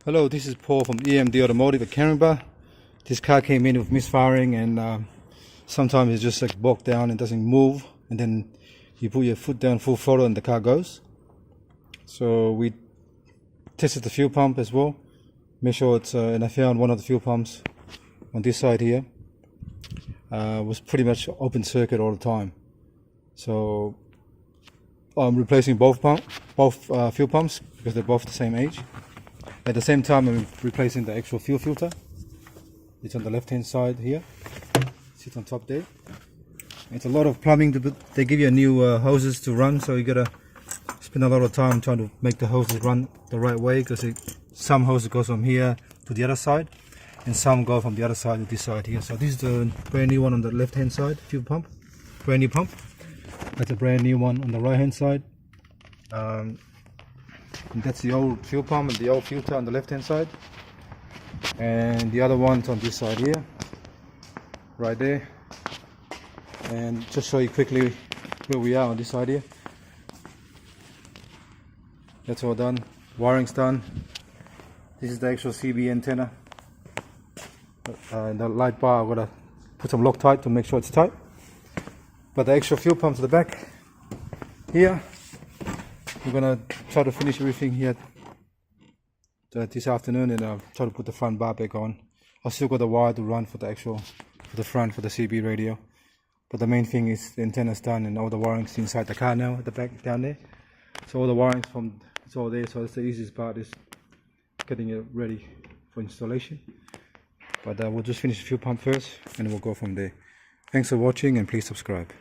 Hello, this is Paul from EMD Automotive at Canberra. This car came in with misfiring, and sometimes it's just like bogged down and doesn't move, and then you put your foot down full throttle and the car goes. So we tested the fuel pump as well, make sure it's and I found one of the fuel pumps on this side here was pretty much open circuit all the time. So I'm replacing both fuel pumps because they're both the same age. At the same time, I'm replacing the actual fuel filter. It's on the left hand side here. Sits on top there. It's a lot of plumbing. They give you new hoses to run, so you gotta spend a lot of time trying to make the hoses run the right way, because some hoses goes from here to the other side, and some go from the other side to this side here. So this is the brand new one on the left hand side, fuel pump, brand new pump. That's a brand new one on the right hand side. And that's the old fuel pump and the old filter on the left hand side, and the other one's on this side here, right there. And just show you quickly where we are on this side here. That's all done, wiring's done. This is the actual CB antenna. The light bar, I've got to put some Loctite to make sure it's tight. But the actual fuel pump's at the back here. We're gonna try to finish everything here this afternoon, and I'll try to put the front bar back on. I've still got the wire to run for the front for the CB radio, but the main thing is the antenna's done and all the wiring's inside the car now at the back down there. So all the wiring's it's all there. So it's the easiest part is getting it ready for installation. But we'll just finish the fuel pump first, and we'll go from there. Thanks for watching, and please subscribe.